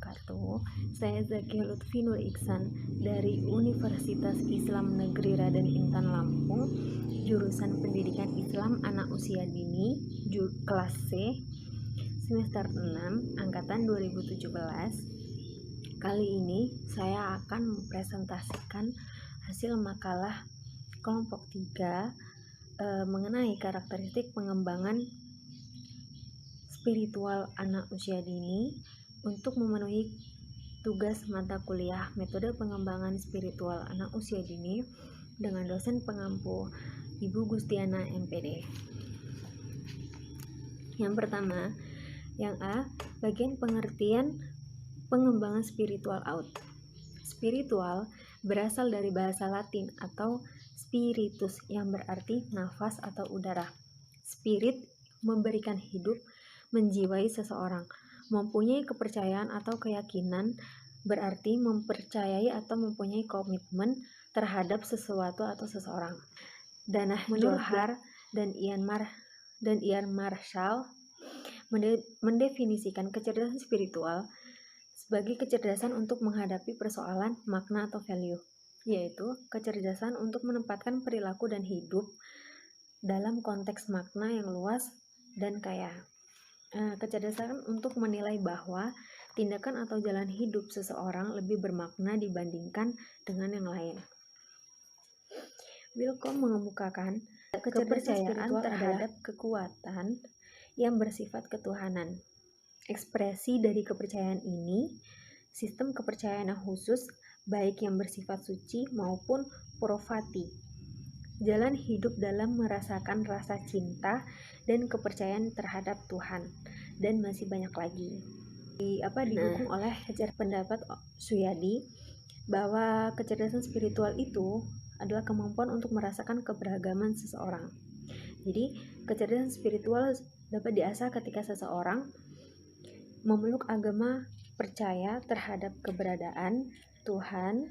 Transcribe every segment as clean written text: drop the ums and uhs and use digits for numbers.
wabarakatuh. Saya Zakia Lutfi Nur Iksan dari Universitas Islam Negeri Raden Intan Lampung, jurusan Pendidikan Islam Anak Usia Dini, kelas C, semester 6, angkatan 2017. Kali ini saya akan mempresentasikan hasil makalah kelompok 3 mengenai karakteristik pengembangan spiritual anak usia dini untuk memenuhi tugas mata kuliah metode pengembangan spiritual anak usia dini dengan dosen pengampu Ibu Gustiana MPD. Yang pertama, yang A, bagian pengertian pengembangan spiritual out. Spiritual berasal dari bahasa Latin atau spiritus yang berarti nafas atau udara. Spirit memberikan hidup, menjiwai seseorang. Mempunyai kepercayaan atau keyakinan berarti mempercayai atau mempunyai komitmen terhadap sesuatu atau seseorang. Danah Johar dan Ian Marshall mendefinisikan kecerdasan spiritual sebagai kecerdasan untuk menghadapi persoalan makna atau value, yaitu kecerdasan untuk menempatkan perilaku dan hidup dalam konteks makna yang luas dan kaya. Kecerdasan untuk menilai bahwa tindakan atau jalan hidup seseorang lebih bermakna dibandingkan dengan yang lain. Wilcom mengemukakan kepercayaan terhadap kekuatan yang bersifat ketuhanan. Ekspresi dari kepercayaan ini, sistem kepercayaan yang khusus, baik yang bersifat suci maupun profati. Jalan hidup dalam merasakan rasa cinta dan kepercayaan terhadap Tuhan, dan masih banyak lagi. Didukung oleh pendapat Suyadi bahwa kecerdasan spiritual itu adalah kemampuan untuk merasakan keberagaman seseorang. Jadi, kecerdasan spiritual dapat diasah ketika seseorang memeluk agama, percaya terhadap keberadaan Tuhan.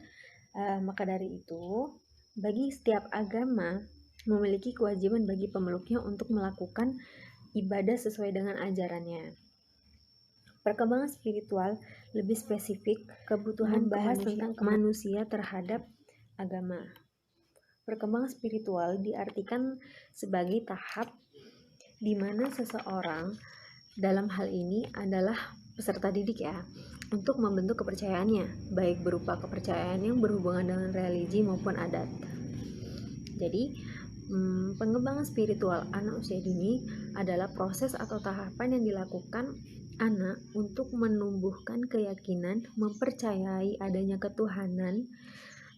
Maka dari itu, bagi setiap agama memiliki kewajiban bagi pemeluknya untuk melakukan ibadah sesuai dengan ajarannya. Perkembangan spiritual lebih spesifik kebutuhan membahas tentang manusia terhadap agama. Perkembangan spiritual diartikan sebagai tahap di mana seseorang, dalam hal ini adalah peserta didik untuk membentuk kepercayaannya, baik berupa kepercayaan yang berhubungan dengan religi maupun adat. Jadi, pengembangan spiritual anak usia dini adalah proses atau tahapan yang dilakukan anak untuk menumbuhkan keyakinan, mempercayai adanya ketuhanan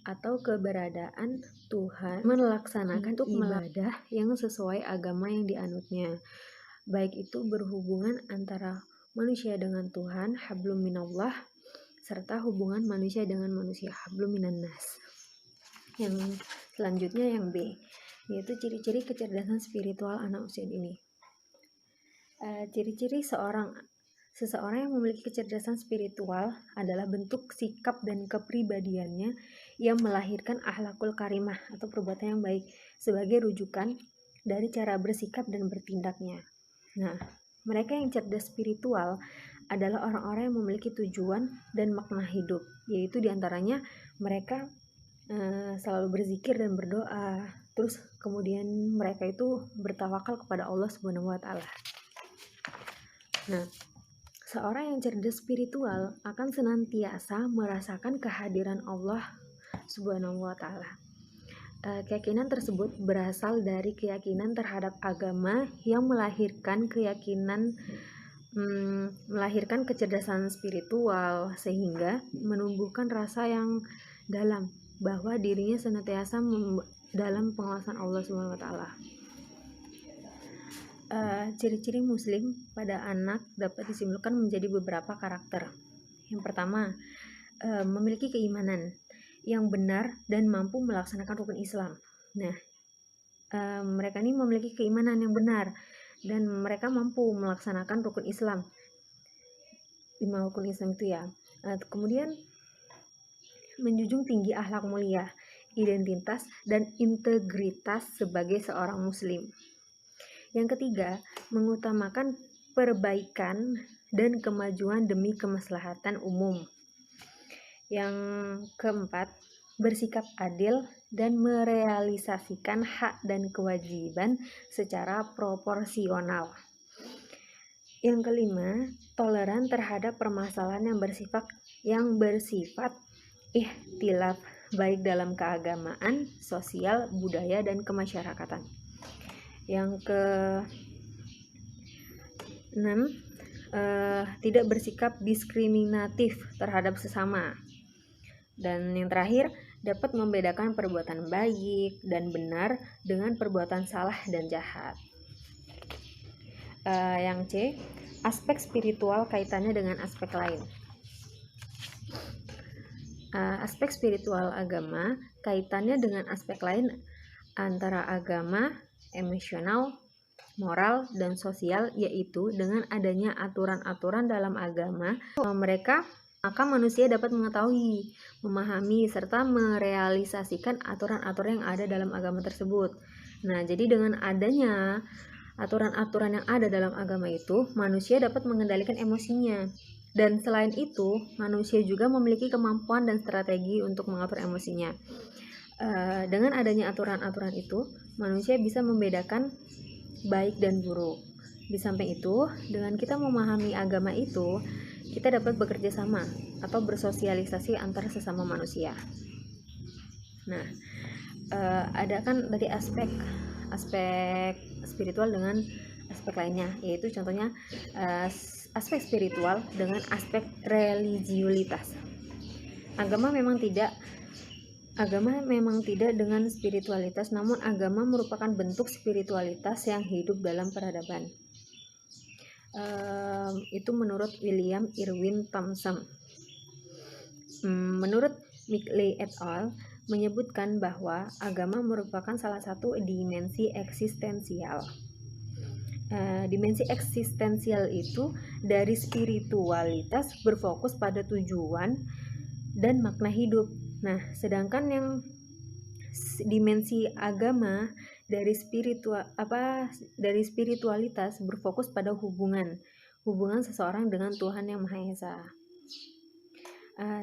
atau keberadaan Tuhan, melaksanakan ibadah yang sesuai agama yang dianutnya, baik itu berhubungan antara manusia dengan Tuhan, hablum minallah, serta hubungan manusia dengan manusia, hablum minannas. Yang selanjutnya yang B, yaitu ciri-ciri kecerdasan spiritual anak usia dini. Ciri-ciri seseorang yang memiliki kecerdasan spiritual adalah bentuk sikap dan kepribadiannya yang melahirkan akhlakul karimah atau perbuatan yang baik sebagai rujukan dari cara bersikap dan bertindaknya. Nah, mereka yang cerdas spiritual adalah orang-orang yang memiliki tujuan dan makna hidup, yaitu diantaranya mereka selalu berzikir dan berdoa, terus kemudian mereka itu bertawakal kepada Allah Subhanahu wa Ta'ala. Nah, seorang yang cerdas spiritual akan senantiasa merasakan kehadiran Allah Subhanahu wa Ta'ala. Keyakinan tersebut berasal dari keyakinan terhadap agama yang melahirkan kecerdasan spiritual, sehingga menumbuhkan rasa yang dalam bahwa dirinya senantiasa dalam pengawasan Allah Subhanahu wa Ta'ala. Ciri-ciri muslim pada anak dapat disimpulkan menjadi beberapa karakter. Yang pertama, memiliki keimanan yang benar dan mampu melaksanakan rukun Islam. Nah, mereka ini memiliki keimanan yang benar dan mereka mampu melaksanakan rukun Islam. 5 rukun Islam itu kemudian menjunjung tinggi akhlak mulia, identitas dan integritas sebagai seorang muslim. Yang ketiga, mengutamakan perbaikan dan kemajuan demi kemaslahatan umum. Yang keempat, bersikap adil dan merealisasikan hak dan kewajiban secara proporsional. Yang kelima, toleran terhadap permasalahan yang bersifat ikhtilaf, baik dalam keagamaan, sosial, budaya, dan kemasyarakatan. Yang keenam, tidak bersikap diskriminatif terhadap sesama. Dan yang terakhir, dapat membedakan perbuatan baik dan benar dengan perbuatan salah dan jahat. Yang C, aspek spiritual kaitannya dengan aspek lain. Aspek spiritual agama kaitannya dengan aspek lain antara agama, emosional, moral, dan sosial, yaitu dengan adanya aturan-aturan dalam agama maka manusia dapat mengetahui, memahami, serta merealisasikan aturan-aturan yang ada dalam agama tersebut. Nah, jadi dengan adanya aturan-aturan yang ada dalam agama itu, manusia dapat mengendalikan emosinya. Dan selain itu, manusia juga memiliki kemampuan dan strategi untuk mengatur emosinya. Dengan adanya aturan-aturan itu, manusia bisa membedakan baik dan buruk. Di samping itu, dengan kita memahami agama itu, kita dapat bekerja sama atau bersosialisasi antara sesama manusia. Nah, ada kan tadi aspek spiritual dengan aspek lainnya, yaitu contohnya aspek spiritual dengan aspek religiulitas. Agama memang tidak dengan spiritualitas, namun agama merupakan bentuk spiritualitas yang hidup dalam peradaban. Itu menurut William Irwin Thompson. Menurut Mickley et al. Menyebutkan bahwa agama merupakan salah satu dimensi eksistensial. Dimensi eksistensial itu dari spiritualitas berfokus pada tujuan dan makna hidup. Nah, sedangkan yang dimensi agama dari spiritualitas berfokus pada hubungan seseorang dengan Tuhan Yang Maha Esa.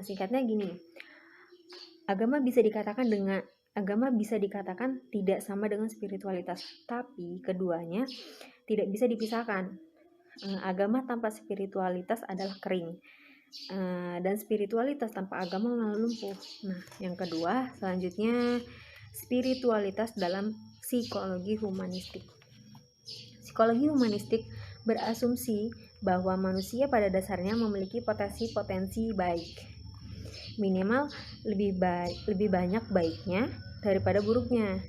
Singkatnya gini, agama bisa dikatakan tidak sama dengan spiritualitas, tapi keduanya tidak bisa dipisahkan. Agama tanpa spiritualitas adalah kering, dan spiritualitas tanpa agama malah lumpuh. Nah, yang kedua, selanjutnya spiritualitas dalam psikologi humanistik. Psikologi humanistik berasumsi bahwa manusia pada dasarnya memiliki potensi baik, minimal lebih banyak baiknya daripada buruknya.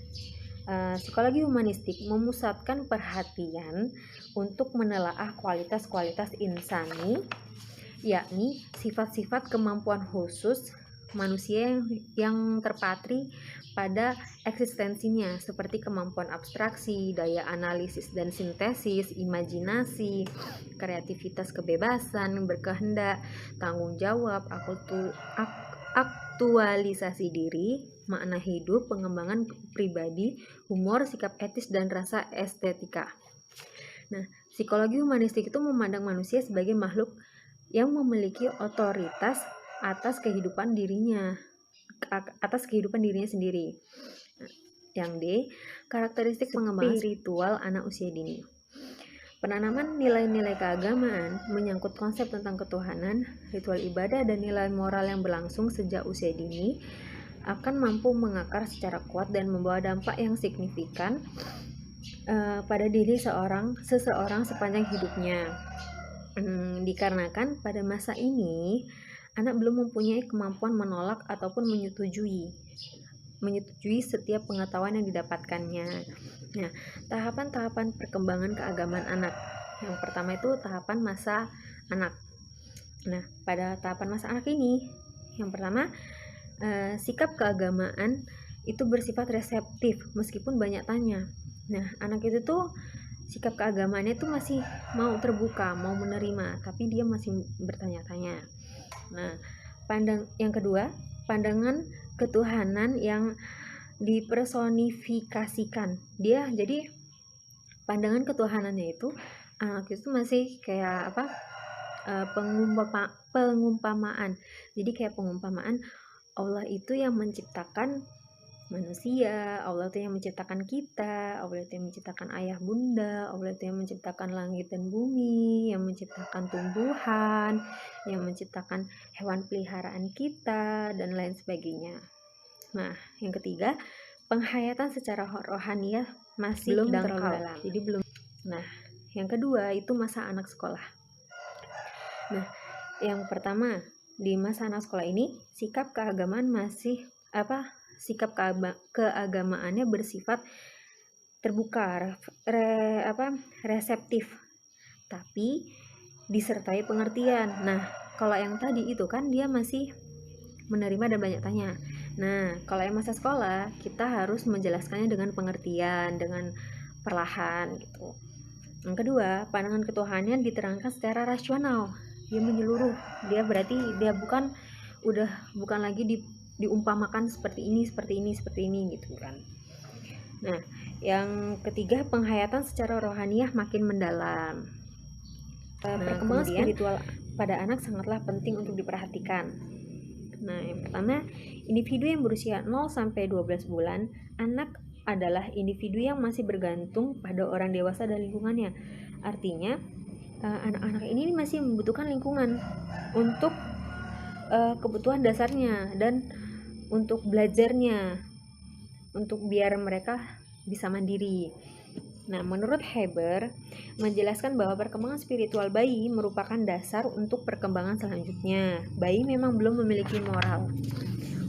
Psikologi humanistik memusatkan perhatian untuk menelaah kualitas-kualitas insani, yakni sifat-sifat kemampuan khusus manusia yang terpatri pada eksistensinya, seperti kemampuan abstraksi, daya analisis dan sintesis, imajinasi, kreativitas, kebebasan, berkehendak, tanggung jawab, aktualisasi diri, makna hidup, pengembangan pribadi, humor, sikap etis, dan rasa estetika. Nah, psikologi humanistik itu memandang manusia sebagai makhluk yang memiliki otoritas atas kehidupan dirinya sendiri. Yang D, karakteristik pengembangan spiritual anak usia dini. Penanaman nilai-nilai keagamaan menyangkut konsep tentang ketuhanan, ritual ibadah, dan nilai moral yang berlangsung sejak usia dini akan mampu mengakar secara kuat dan membawa dampak yang signifikan pada diri seseorang sepanjang hidupnya. Dikarenakan pada masa ini anak belum mempunyai kemampuan menolak ataupun menyetujui setiap pengetahuan yang didapatkannya. Nah, tahapan-tahapan perkembangan keagamaan anak. Yang pertama itu tahapan masa anak. Nah, pada tahapan masa anak ini, yang pertama, sikap keagamaan itu bersifat reseptif meskipun banyak tanya. Nah, anak itu tuh sikap keagamaannya itu masih mau terbuka, mau menerima, tapi dia masih bertanya-tanya. Nah, yang kedua, pandangan ketuhanan yang dipersonifikasikan. Jadi pandangan ketuhanannya itu anak itu masih kayak pengumpamaan. Jadi kayak pengumpamaan, Allah itu yang menciptakan manusia, Allah itu yang menciptakan kita, Allah itu yang menciptakan ayah bunda, Allah itu yang menciptakan langit dan bumi, yang menciptakan tumbuhan, yang menciptakan hewan peliharaan kita, dan lain sebagainya. Nah, yang ketiga, penghayatan secara rohaniah masih belum terlalu dalam. Jadi belum. Nah, yang kedua itu masa anak sekolah. Nah, yang pertama, di masa anak sekolah ini sikap keagamaan masih keagamaannya bersifat terbuka, reseptif, tapi disertai pengertian. Nah, kalau yang tadi itu kan dia masih menerima dan banyak tanya. Nah, kalau yang masa sekolah, kita harus menjelaskannya dengan pengertian, dengan perlahan gitu. Yang kedua, pandangan ketuhanan diterangkan secara rasional. Dia menyeluruh. Dia berarti dia bukan lagi diumpamakan seperti ini gitu kan. Nah, yang ketiga, penghayatan secara rohaniah makin mendalam. Perkembangan spiritual pada anak sangatlah penting untuk diperhatikan. Nah, yang pertama, individu yang berusia 0 sampai 12 bulan, anak adalah individu yang masih bergantung pada orang dewasa dan lingkungannya. Artinya, anak-anak ini masih membutuhkan lingkungan untuk kebutuhan dasarnya dan untuk belajarnya, untuk biar mereka bisa mandiri. Nah, menurut Haber menjelaskan bahwa perkembangan spiritual bayi merupakan dasar untuk perkembangan selanjutnya. Bayi memang belum memiliki moral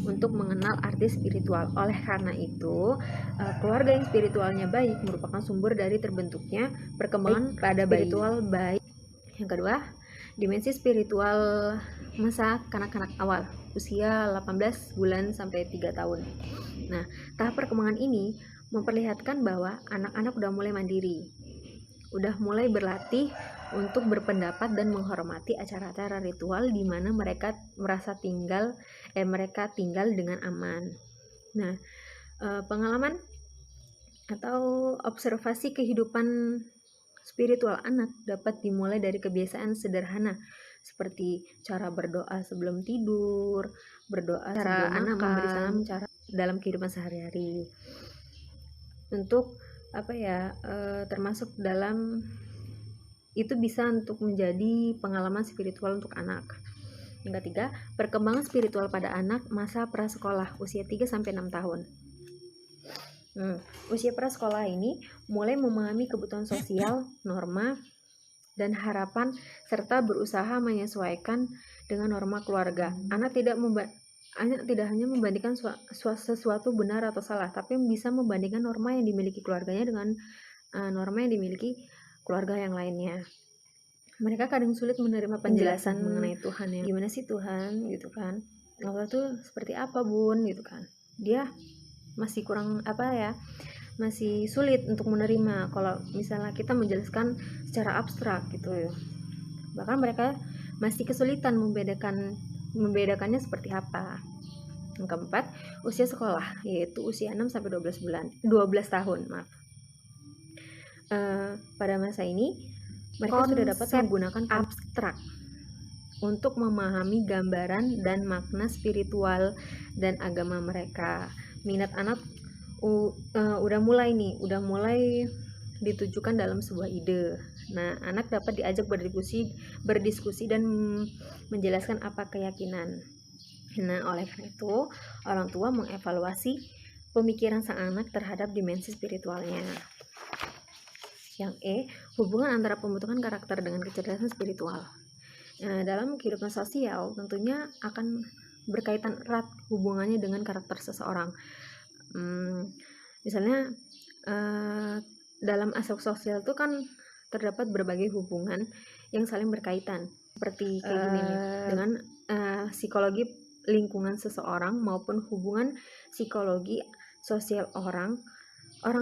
untuk mengenal arti spiritual. Oleh karena itu, keluarga yang spiritualnya baik merupakan sumber dari terbentuknya perkembangan pada spiritual baik. Yang kedua, dimensi spiritual masa kanak-kanak awal, usia 18 bulan sampai 3 tahun. Nah, tahap perkembangan ini memperlihatkan bahwa anak-anak udah mulai mandiri, udah mulai berlatih untuk berpendapat dan menghormati acara-acara ritual di mana mereka merasa tinggal dengan aman. Nah, pengalaman atau observasi kehidupan spiritual anak dapat dimulai dari kebiasaan sederhana seperti cara berdoa sebelum tidur, berdoa cara sebelum anak memberi salam, cara dalam kehidupan sehari-hari. Untuk termasuk dalam itu bisa untuk menjadi pengalaman spiritual untuk anak. Yang ketiga, perkembangan spiritual pada anak masa prasekolah usia 3 sampai 6 tahun. Usia prasekolah ini mulai memahami kebutuhan sosial, norma, dan harapan serta berusaha menyesuaikan dengan norma keluarga. Anak tidak hanya membandingkan sesuatu benar atau salah, tapi bisa membandingkan norma yang dimiliki keluarganya dengan norma yang dimiliki keluarga yang lainnya. Mereka kadang sulit menerima penjelasan mengenai Tuhan ya. Gimana sih Tuhan gitu kan? Allah tuh seperti apa Bun gitu kan? Dia masih kurang masih sulit untuk menerima kalau misalnya kita menjelaskan secara abstrak gitu ya. Bahkan mereka masih kesulitan membedakannya seperti apa. Yang keempat, usia sekolah, yaitu usia 6 sampai 12 tahun, maaf. Pada masa ini mereka sudah dapat menggunakan abstrak untuk memahami gambaran dan makna spiritual dan agama mereka. Minat anak udah mulai ditujukan dalam sebuah ide. Nah, anak dapat diajak berdiskusi dan menjelaskan apa keyakinan. Nah, oleh karena itu, orang tua mengevaluasi pemikiran sang anak terhadap dimensi spiritualnya. Yang E, hubungan antara pembentukan karakter dengan kecerdasan spiritual. Nah, dalam kehidupan sosial tentunya akan berkaitan erat hubungannya dengan karakter seseorang. Misalnya dalam aspek sosial itu kan terdapat berbagai hubungan yang saling berkaitan seperti kayak gini nih, dengan psikologi lingkungan seseorang maupun hubungan psikologi sosial orang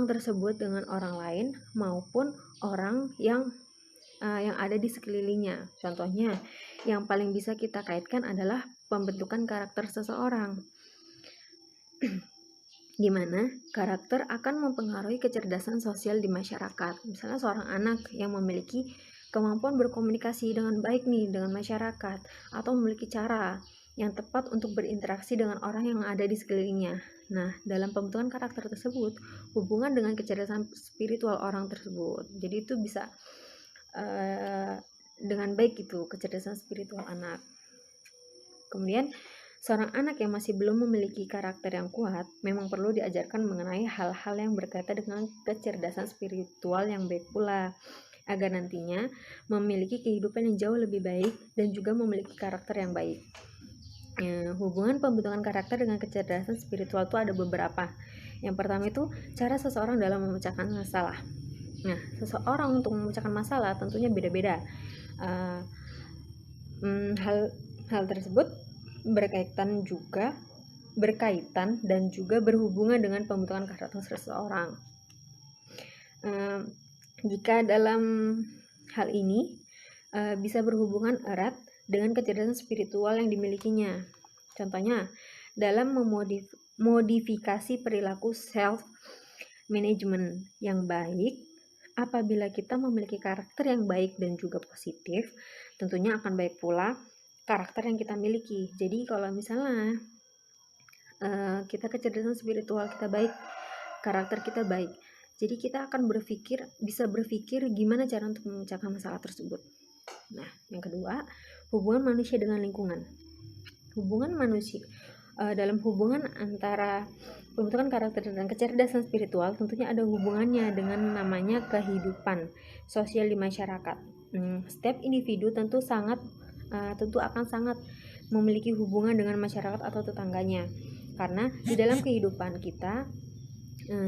tersebut dengan orang lain maupun orang yang ada di sekelilingnya. Contohnya, yang paling bisa kita kaitkan adalah pembentukan karakter seseorang. Di mana karakter akan mempengaruhi kecerdasan sosial di masyarakat. Misalnya seorang anak yang memiliki kemampuan berkomunikasi dengan baik nih dengan masyarakat, atau memiliki cara yang tepat untuk berinteraksi dengan orang yang ada di sekelilingnya. Nah, dalam pembentukan karakter tersebut, hubungan dengan kecerdasan spiritual orang tersebut. Jadi itu bisa dengan baik itu kecerdasan spiritual anak. Kemudian, seorang anak yang masih belum memiliki karakter yang kuat memang perlu diajarkan mengenai hal-hal yang berkaitan dengan kecerdasan spiritual yang baik pula, agar nantinya memiliki kehidupan yang jauh lebih baik dan juga memiliki karakter yang baik. Hubungan pembentukan karakter dengan kecerdasan spiritual itu ada beberapa. Yang pertama itu cara seseorang dalam memecahkan masalah. Nah, seseorang untuk memecahkan masalah tentunya beda-beda. Hal tersebut berkaitan dan juga berhubungan dengan pembentukan karakter seseorang. Jika dalam hal ini bisa berhubungan erat dengan kecerdasan spiritual yang dimilikinya. Contohnya, dalam memodifikasi perilaku self-management yang baik, apabila kita memiliki karakter yang baik dan juga positif, tentunya akan baik pula karakter yang kita miliki. Jadi kalau misalnya kita kecerdasan spiritual kita baik, karakter kita baik, jadi kita akan bisa berpikir gimana cara untuk memecahkan masalah tersebut. Nah, yang kedua, hubungan manusia dengan lingkungan. Dalam hubungan antara pembentukan karakter dan kecerdasan spiritual tentunya ada hubungannya dengan namanya kehidupan sosial di masyarakat. Setiap individu tentu akan sangat memiliki hubungan dengan masyarakat atau tetangganya, karena di dalam kehidupan kita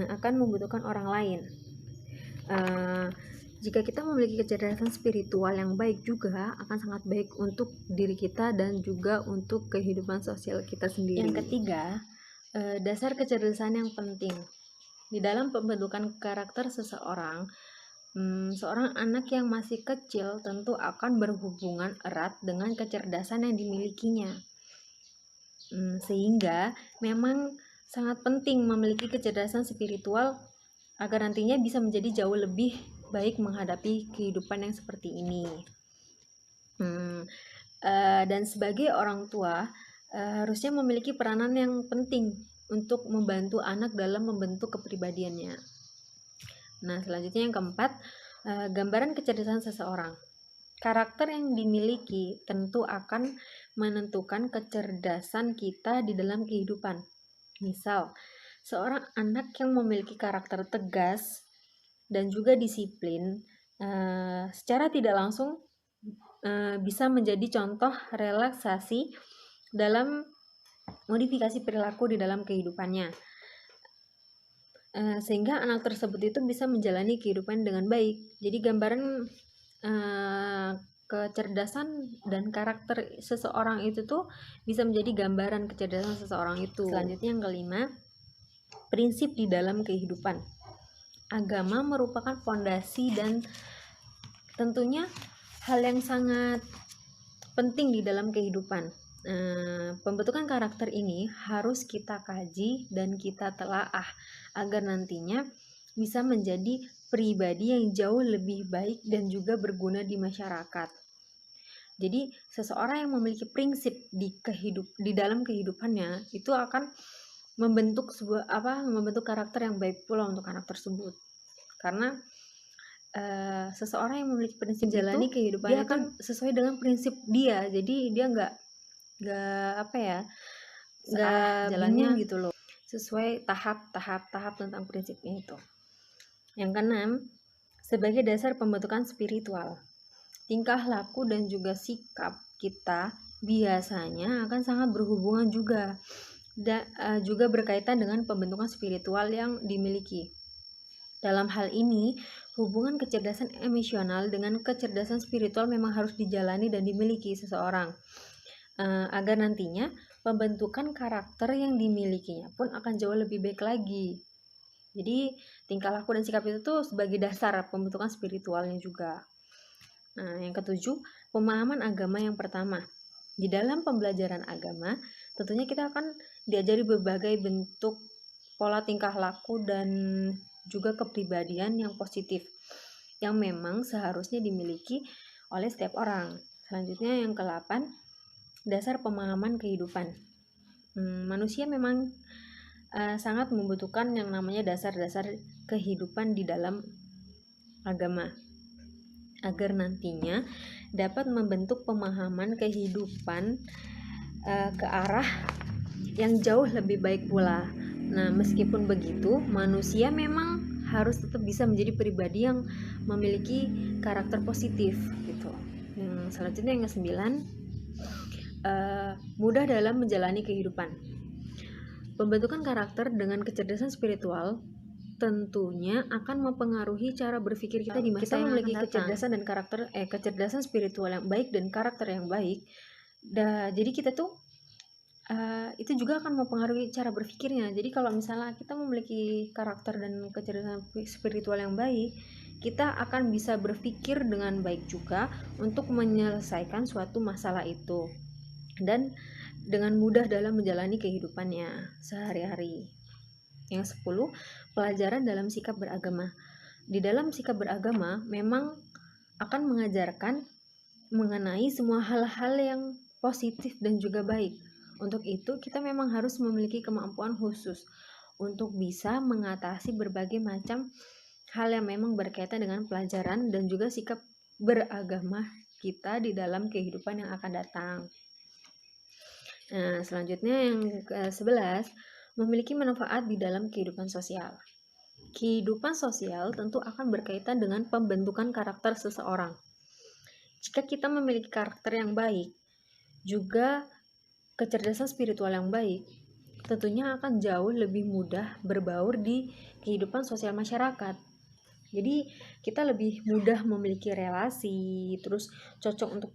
akan membutuhkan orang lain. Jika kita memiliki kecerdasan spiritual yang baik juga akan sangat baik untuk diri kita dan juga untuk kehidupan sosial kita sendiri. Yang ketiga, dasar kecerdasan yang penting. Di dalam pembentukan karakter seseorang, seorang anak yang masih kecil tentu akan berhubungan erat dengan kecerdasan yang dimilikinya. Sehingga memang sangat penting memiliki kecerdasan spiritual agar nantinya bisa menjadi jauh lebih baik menghadapi kehidupan yang seperti ini. Dan sebagai orang tua harusnya memiliki peranan yang penting untuk membantu anak dalam membentuk kepribadiannya. Nah, selanjutnya yang keempat, gambaran kecerdasan seseorang. Karakter yang dimiliki tentu akan menentukan kecerdasan kita di dalam kehidupan. Misal, seorang anak yang memiliki karakter tegas dan juga disiplin secara tidak langsung bisa menjadi contoh relaksasi dalam modifikasi perilaku di dalam kehidupannya, sehingga anak tersebut itu bisa menjalani kehidupan dengan baik. Jadi gambaran kecerdasan dan karakter seseorang itu tuh bisa menjadi gambaran kecerdasan seseorang itu. Selanjutnya yang kelima, prinsip di dalam kehidupan. Agama merupakan fondasi dan tentunya hal yang sangat penting di dalam kehidupan. Pembentukan karakter ini harus kita kaji dan kita telaah agar nantinya bisa menjadi pribadi yang jauh lebih baik dan juga berguna di masyarakat. Jadi seseorang yang memiliki prinsip di dalam kehidupannya itu akan membentuk karakter yang baik pula untuk anak tersebut. Karena seseorang yang memiliki prinsip jalani kehidupan dia akan sesuai dengan prinsip dia. Jadi dia nggak jalannya gitu loh, sesuai tahap tentang prinsipnya itu. Yang keenam, sebagai dasar pembentukan spiritual, tingkah laku dan juga sikap kita biasanya akan sangat berhubungan juga juga berkaitan dengan pembentukan spiritual yang dimiliki. Dalam hal ini, hubungan kecerdasan emosional dengan kecerdasan spiritual memang harus dijalani dan dimiliki seseorang, agar nantinya pembentukan karakter yang dimilikinya pun akan jauh lebih baik lagi. Jadi tingkah laku dan sikap itu tuh sebagai dasar pembentukan spiritualnya juga. Nah, yang ketujuh, pemahaman agama yang pertama. Di dalam pembelajaran agama, tentunya kita akan diajari berbagai bentuk pola tingkah laku dan juga kepribadian yang positif. yang memang seharusnya dimiliki oleh setiap orang. Selanjutnya yang ke-8, dasar pemahaman kehidupan. Manusia memang sangat membutuhkan yang namanya dasar-dasar kehidupan di dalam agama, agar nantinya dapat membentuk pemahaman kehidupan ke arah yang jauh lebih baik pula. Nah, meskipun begitu, manusia memang harus tetap bisa menjadi pribadi yang memiliki karakter positif gitu. Yang selanjutnya yang ke-9, mudah dalam menjalani kehidupan. Pembentukan karakter dengan kecerdasan spiritual tentunya akan mempengaruhi cara berpikir kita di masa yang memiliki kecerdasan dan kecerdasan spiritual yang baik dan karakter yang baik. Jadi kita tuh itu juga akan mempengaruhi cara berpikirnya. Jadi kalau misalnya kita memiliki karakter dan kecerdasan spiritual yang baik, kita akan bisa berpikir dengan baik juga untuk menyelesaikan suatu masalah itu, dan dengan mudah dalam menjalani kehidupannya sehari-hari. Yang 10, pelajaran dalam sikap beragama. Di dalam sikap beragama memang akan mengajarkan mengenai semua hal-hal yang positif dan juga baik. Untuk itu kita memang harus memiliki kemampuan khusus untuk bisa mengatasi berbagai macam hal yang memang berkaitan dengan pelajaran dan juga sikap beragama kita di dalam kehidupan yang akan datang. Nah, selanjutnya yang ke-11, memiliki manfaat di dalam kehidupan sosial. Kehidupan sosial tentu akan berkaitan dengan pembentukan karakter seseorang. Jika kita memiliki karakter yang baik, juga kecerdasan spiritual yang baik, tentunya akan jauh lebih mudah berbaur di kehidupan sosial masyarakat. Jadi kita lebih mudah memiliki relasi, terus cocok untuk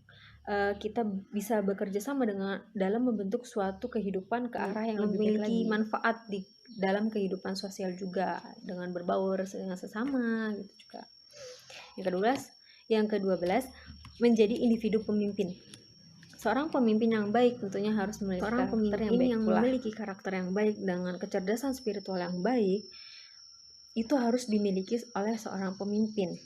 kita bisa bekerja sama dalam membentuk suatu kehidupan ke arah yang lebih baik lagi, manfaat di dalam kehidupan sosial juga dengan berbaur dengan sesama gitu juga. Yang ke-12, menjadi individu pemimpin. Seorang pemimpin yang baik tentunya harus memiliki karakter memiliki karakter yang baik dengan kecerdasan spiritual yang baik. Itu harus dimiliki oleh seorang pemimpin.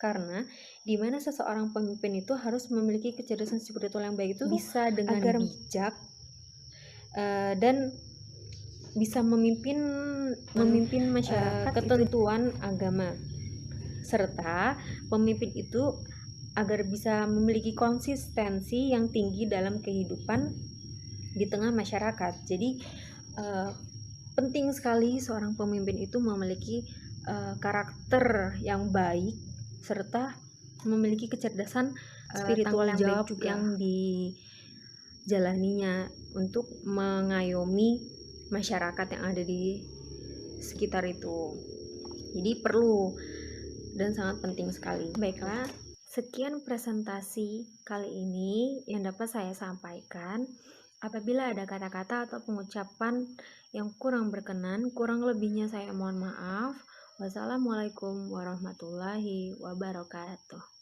Karena di mana seseorang pemimpin itu harus memiliki kecerdasan spiritual yang baik itu bisa dengan bijak dan bisa memimpin masyarakat ketentuan agama, serta pemimpin itu agar bisa memiliki konsistensi yang tinggi dalam kehidupan di tengah masyarakat. Jadi penting sekali seorang pemimpin itu memiliki karakter yang baik serta memiliki kecerdasan spiritual yang baik juga yang dijalaninya untuk mengayomi masyarakat yang ada di sekitar itu. Jadi perlu dan sangat penting sekali. Baiklah, sekian presentasi kali ini yang dapat saya sampaikan. Apabila ada kata-kata atau pengucapan yang kurang berkenan, kurang lebihnya saya mohon maaf. Wassalamualaikum warahmatullahi wabarakatuh.